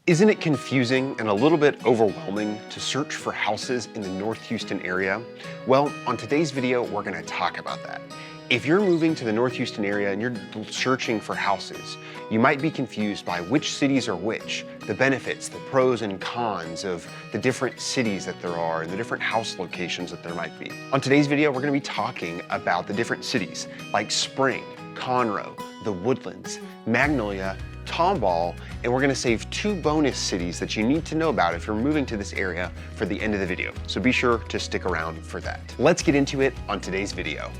Isn't it confusing and a little bit overwhelming to search for houses in the North Houston area? Well, on today's video, we're gonna talk about that. If you're moving to the North Houston area and you're searching for houses, you might be confused by which cities are which, the benefits, the pros and cons of the different cities that there are and the different house locations that there might be. On today's video, we're gonna be talking about the different cities like Spring, Conroe, the Woodlands, Magnolia, Tomball, and we're gonna save 2 bonus cities that you need to know about if you're moving to this area for the end of the video. So be sure to stick around for that. Let's get into it on today's video.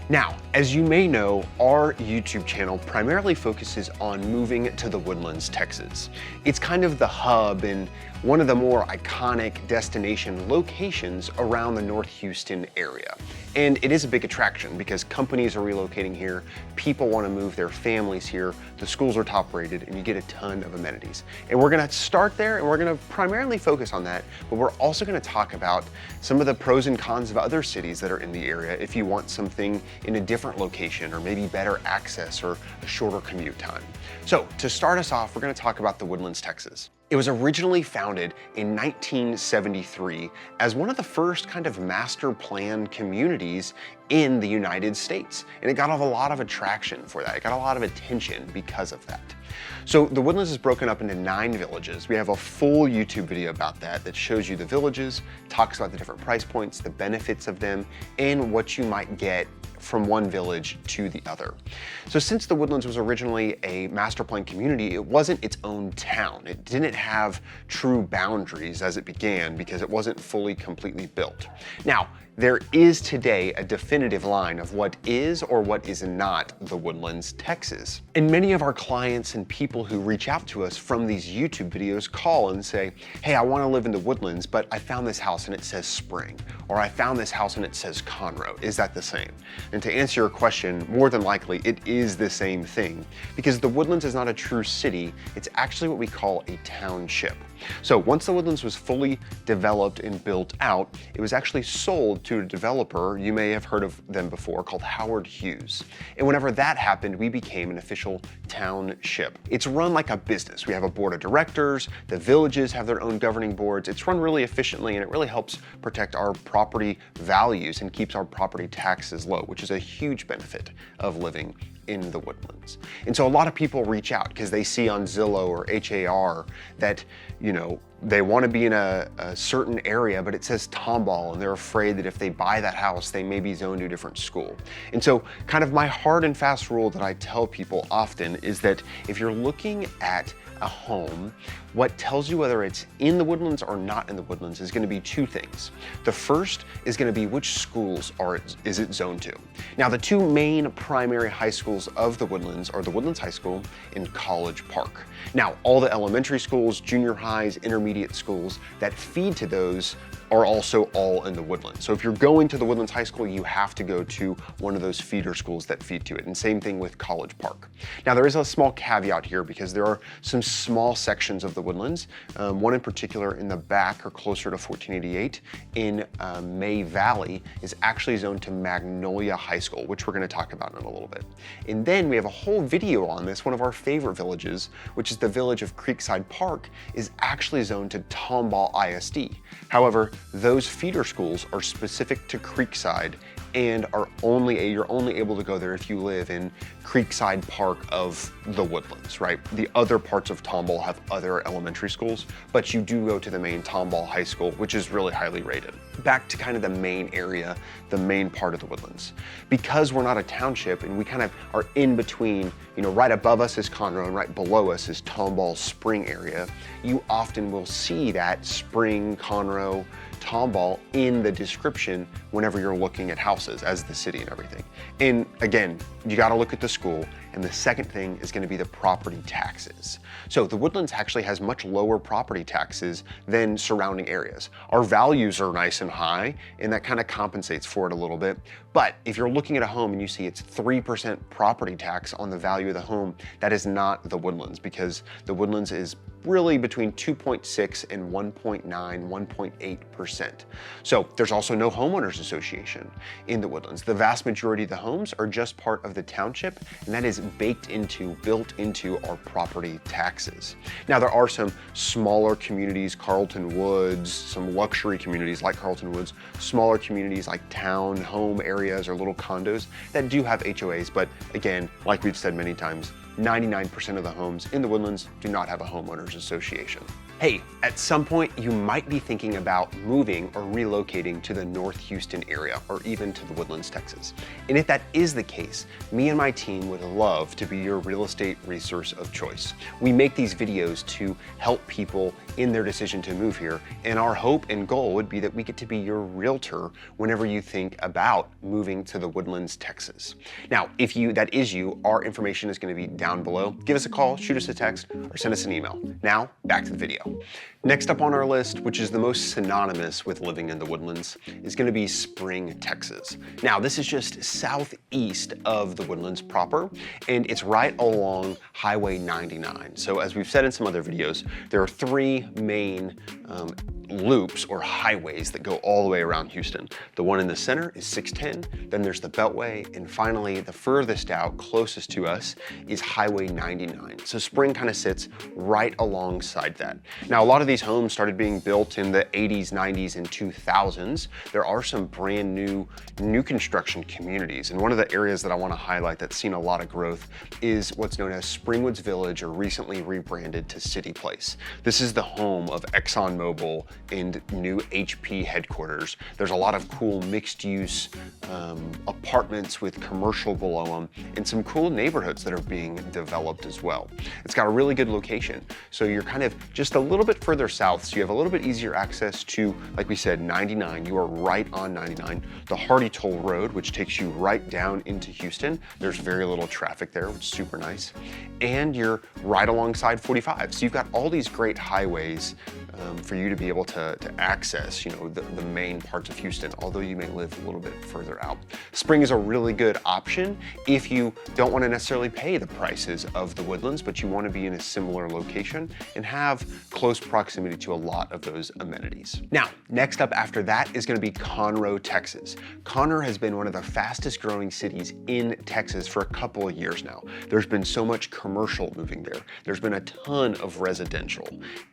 Now, as you may know, our YouTube channel primarily focuses on moving to the Woodlands, Texas. It's kind of the hub and one of the more iconic destination locations around the North Houston area. And it is a big attraction because companies are relocating here, people want to move their families here, the schools are top rated, and you get a ton of amenities. And we're gonna start there and we're gonna primarily focus on that, but we're also gonna talk about some of the pros and cons of other cities that are in the area if you want something in a different location or maybe better access or a shorter commute time. So to start us off, we're gonna talk about the Woodlands, Texas. It was originally founded in 1973 as one of the first kind of master plan communities in the United States. And it got a lot of attraction for that. It got a lot of attention because of that. So the Woodlands is broken up into 9 villages. We have a full YouTube video about that shows you the villages, talks about the different price points, the benefits of them, and what you might get from one village to the other. So since the Woodlands was originally a master plan community, it wasn't its own town. It didn't have true boundaries as it began because it wasn't fully completely built. Now, there is today a definitive line of what is or what is not the Woodlands, Texas. And many of our clients and people who reach out to us from these YouTube videos call and say, hey, I wanna live in the Woodlands, but I found this house and it says Spring, or I found this house and it says Conroe. Is that the same? And to answer your question, more than likely, it is the same thing because the Woodlands is not a true city. It's actually what we call a township. So once the Woodlands was fully developed and built out, it was actually sold to a developer, you may have heard of them before, called Howard Hughes. And whenever that happened, we became an official township. It's run like a business. We have a board of directors, the villages have their own governing boards. It's run really efficiently and it really helps protect our property values and keeps our property taxes low, which is a huge benefit of living in the Woodlands. And so a lot of people reach out because they see on Zillow or HAR that, they want to be in a certain area, but it says Tomball, and they're afraid that if they buy that house, they may be zoned to a different school. And so kind of my hard and fast rule that I tell people often is that if you're looking at a home, what tells you whether it's in the Woodlands or not in the Woodlands is going to be 2 things. The first is going to be which schools is it zoned to. Now, the 2 main primary high schools of the Woodlands are the Woodlands High School and College Park. Now, all the elementary schools, junior highs, intermediate schools that feed to those are also all in the Woodlands. So if you're going to the Woodlands High School, you have to go to one of those feeder schools that feed to it. And same thing with College Park. Now, there is a small caveat here because there are some small sections of the Woodlands. One in particular in the back or closer to 1488 in May Valley is actually zoned to Magnolia High School, which we're gonna talk about in a little bit. And then we have a whole video on this. One of our favorite villages, which is the village of Creekside Park, is actually zoned to Tomball ISD. However, those feeder schools are specific to Creekside and you're only able to go there if you live in Creekside Park of the Woodlands, right? The other parts of Tomball have other elementary schools, but you do go to the main Tomball High School, which is really highly rated. Back to kind of the main area, the main part of the Woodlands. Because we're not a township and we kind of are in between, right above us is Conroe and right below us is Tomball Spring area, you often will see that Spring, Conroe, Tomball in the description whenever you're looking at houses as the city and everything. And again, you got to look at the school. And the second thing is going to be the property taxes. So the Woodlands actually has much lower property taxes than surrounding areas. Our values are nice and high, and that kind of compensates for it a little bit. But if you're looking at a home and you see it's 3% property tax on the value of the home, that is not the Woodlands, because the Woodlands is really between 2.6 and 1.9, 1.8%. So there's also no homeowners association in the Woodlands. The vast majority of the homes are just part of the township, and that is built into our property taxes. Now, there are some smaller communities, Carlton Woods, some luxury communities like Carlton Woods, smaller communities like town home areas or little condos that do have HOAs, but again, like we've said many times, 99% of the homes in the Woodlands do not have a homeowners association. Hey, at some point you might be thinking about moving or relocating to the North Houston area or even to the Woodlands, Texas. And if that is the case, me and my team would love to be your real estate resource of choice. We make these videos to help people in their decision to move here, and our hope and goal would be that we get to be your realtor whenever you think about moving to the Woodlands, Texas. Now, if that is you, our information is going to be down below. Give us a call, shoot us a text, or send us an email. Now, back to the video. Next up on our list, which is the most synonymous with living in the Woodlands, is going to be Spring, Texas. Now, this is just southeast of the Woodlands proper, and it's right along Highway 99. So as we've said in some other videos, there are three main loops or highways that go all the way around Houston. The one in the center is 610, then there's the Beltway, and finally the furthest out, closest to us, is Highway 99. So Spring kind of sits right alongside that. Now, a lot of these homes started being built in the 80s, 90s, and 2000s. There are some brand new construction communities, and one of the areas that I want to highlight that's seen a lot of growth is what's known as Springwoods Village, or recently rebranded to City Place. This is the home of ExxonMobil and new HP headquarters. There's a lot of cool mixed-use apartments with commercial below them, and some cool neighborhoods that are being developed as well. It's got a really good location, so you're kind of just a little bit further south, so you have a little bit easier access to, like we said, 99. You are right on 99. The Hardy Toll Road, which takes you right down into Houston. There's very little traffic there, which is super nice. And you're right alongside 45. So you've got all these great highways for you to be able to access, the main parts of Houston, although you may live a little bit further out. Spring is a really good option if you don't want to necessarily pay the prices of the Woodlands, but you want to be in a similar location and have close proximity to a lot of those amenities. Now, next up after that is going to be Conroe, Texas. Conroe has been one of the fastest growing cities in Texas for a couple of years now. There's been so much commercial moving there. There's been a ton of residential,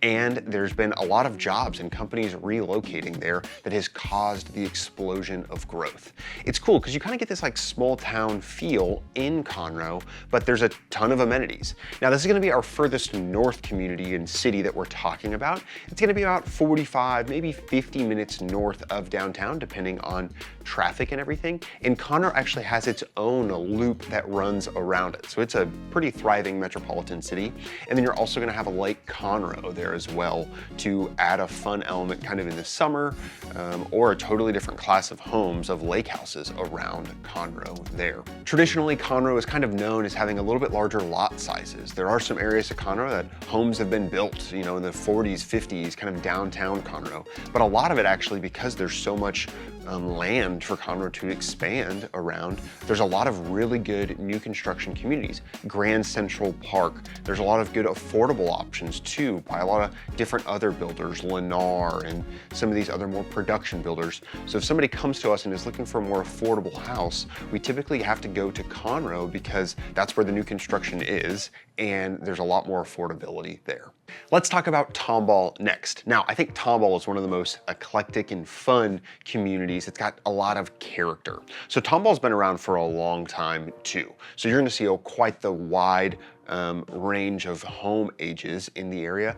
and there's been a lot of jobs and companies relocating there that has caused the explosion of growth. It's cool because you kind of get this like small town feel in Conroe, but there's a ton of amenities. Now, this is going to be our furthest north community and city that we're talking about. It's going to be about 45, maybe 50 minutes north of downtown, depending on traffic and everything. And Conroe actually has its own loop that runs around it. So it's a pretty thriving metropolitan city. And then you're also going to have a Lake Conroe there as well to add a fun element kind of in the summer, or a totally different class of homes, of lake houses around Conroe there. Traditionally, Conroe is kind of known as having a little bit larger lot sizes. There are some areas of Conroe that homes have been built, in the 40s, 50s, kind of downtown Conroe. But a lot of it actually, because there's so much land for Conroe to expand around, there's a lot of really good new construction communities. Grand Central Park, there's a lot of good affordable options too by a lot of different other builders, Lennar and some of these other more production builders. So if somebody comes to us and is looking for a more affordable house, we typically have to go to Conroe because that's where the new construction is, and there's a lot more affordability there. Let's talk about Tomball next. Now, I think Tomball is one of the most eclectic and fun communities. It's got a lot of character. So Tomball's been around for a long time too. So you're gonna see quite the wide range of home ages in the area,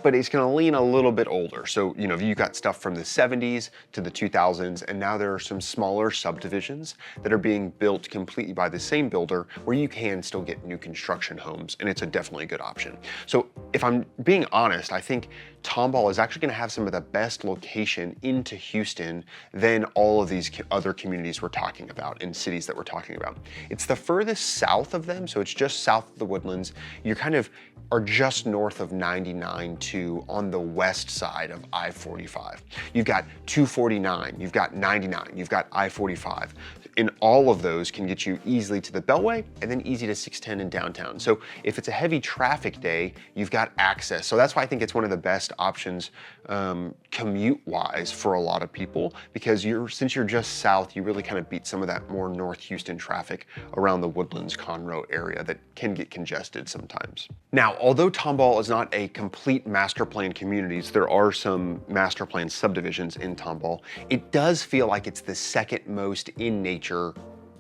but it's gonna lean a little bit older. So, you've got stuff from the 70s to the 2000s, and now there are some smaller subdivisions that are being built completely by the same builder where you can still get new construction homes, and it's definitely a good option. So if I'm being honest, I think Tomball is actually gonna have some of the best location into Houston than all of these other communities we're talking about and cities that we're talking about. It's the furthest south of them, so it's just south of the Woodlands. You kind of are just north of 99 on the west side of I-45. You've got 249, you've got 99, you've got I-45. and all of those can get you easily to the Beltway and then easy to 610 in downtown. So if it's a heavy traffic day, you've got access. So that's why I think it's one of the best options commute-wise for a lot of people, because since you're just south, you really kind of beat some of that more North Houston traffic around the Woodlands, Conroe area that can get congested sometimes. Now, although Tomball is not a complete master plan communities, there are some master plan subdivisions in Tomball. It does feel like it's the second most in nature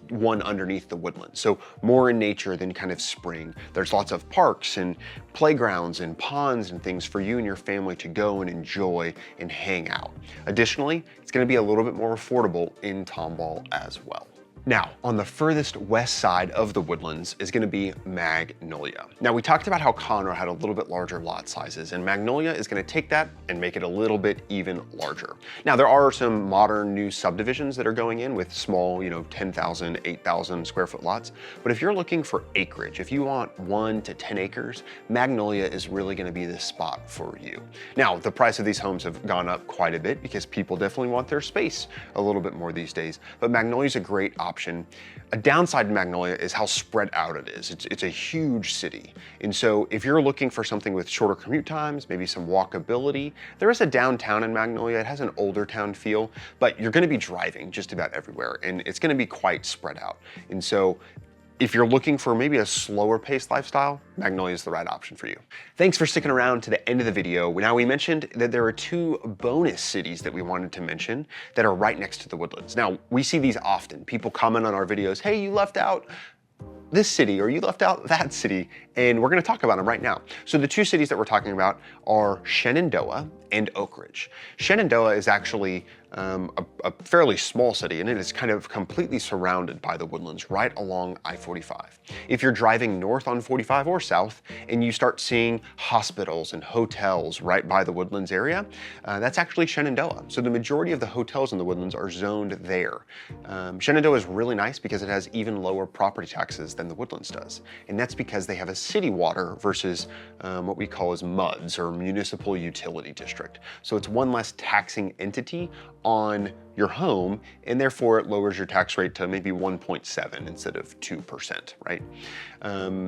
one underneath the Woodlands. So more in nature than kind of spring. There's lots of parks and playgrounds and ponds and things for you and your family to go and enjoy and hang out. Additionally, it's going to be a little bit more affordable in Tomball as well. Now, on the furthest west side of the Woodlands is gonna be Magnolia. Now, we talked about how Conroe had a little bit larger lot sizes, and Magnolia is gonna take that and make it a little bit even larger. Now, there are some modern new subdivisions that are going in with small, 10,000, 8,000 square foot lots. But if you're looking for acreage, if you want 1 to 10 acres, Magnolia is really gonna be the spot for you. Now, the price of these homes have gone up quite a bit because people definitely want their space a little bit more these days, but Magnolia is a great option. A downside to Magnolia is how spread out it is. It's a huge city. And so if you're looking for something with shorter commute times, maybe some walkability, there is a downtown in Magnolia. It has an older town feel, but you're gonna be driving just about everywhere, and it's gonna be quite spread out. And so if you're looking for maybe a slower paced lifestyle, Magnolia is the right option for you. Thanks for sticking around to the end of the video. Now, we mentioned that there are 2 bonus cities that we wanted to mention that are right next to the Woodlands. Now, we see these often. People comment on our videos, hey, you left out this city or you left out that city, and we're gonna talk about them right now. So the 2 cities that we're talking about are Shenandoah and Oak Ridge. Shenandoah is actually a fairly small city, and it is kind of completely surrounded by the Woodlands right along I-45. If you're driving north on 45 or south and you start seeing hospitals and hotels right by the Woodlands area, that's actually Shenandoah. So the majority of the hotels in the Woodlands are zoned there. Shenandoah is really nice because it has even lower property taxes than the Woodlands does. And that's because they have a city water versus what we call as MUDs, or municipal utility district. So it's one less taxing entity on your home, and therefore it lowers your tax rate to maybe 1.7 instead of 2%, right?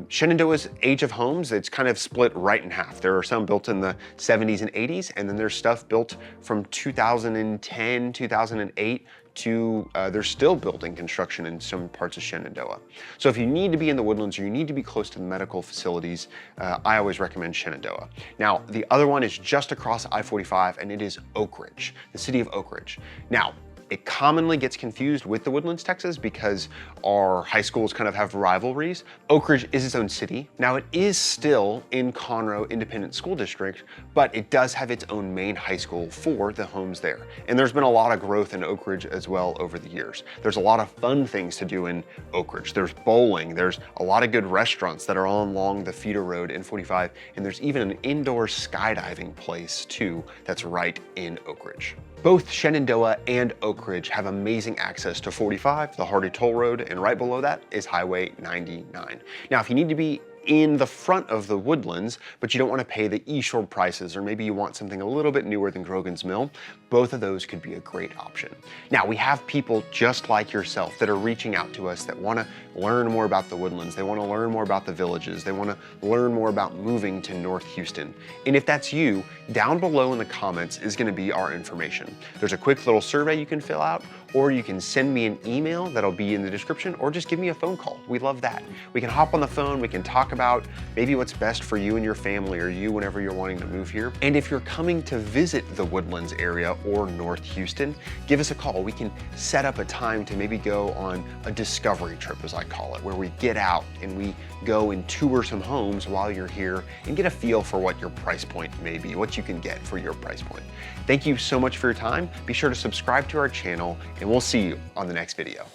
Shenandoah's age of homes, it's kind of split right in half. There are some built in the 70s and 80s, and then there's stuff built from 2010, 2008, to they're still building construction in some parts of Shenandoah. So if you need to be in the Woodlands or you need to be close to the medical facilities, I always recommend Shenandoah. Now, the other one is just across I-45, and it is Oak Ridge, the city of Oak Ridge. Now, it commonly gets confused with the Woodlands, Texas, because our high schools kind of have rivalries. Oak Ridge is its own city. Now, it is still in Conroe Independent School District, but it does have its own main high school for the homes there. And there's been a lot of growth in Oak Ridge as well over the years. There's a lot of fun things to do in Oak Ridge. There's bowling, there's a lot of good restaurants that are all along the feeder road in 45, and there's even an indoor skydiving place too that's right in Oak Ridge. Both Shenandoah and Oak Ridge have amazing access to 45, the Hardy Toll Road, and right below that is Highway 99. Now, if you need to be in the front of the Woodlands, but you don't want to pay the East Shore prices, or maybe you want something a little bit newer than Grogan's Mill, both of those could be a great option. Now, we have people just like yourself that are reaching out to us that want to learn more about the Woodlands. They want to learn more about the villages. They want to learn more about moving to North Houston. And if that's you, down below in the comments is going to be our information. There's a quick little survey you can fill out, or you can send me an email that'll be in the description, or just give me a phone call. We love that. We can hop on the phone, we can talk about maybe what's best for you and your family, or you whenever you're wanting to move here. And if you're coming to visit the Woodlands area or North Houston, give us a call. We can set up a time to maybe go on a discovery trip, as I call it, where we get out and we go and tour some homes while you're here and get a feel for what your price point may be, what you can get for your price point. Thank you so much for your time. Be sure to subscribe to our channel, and we'll see you on the next video.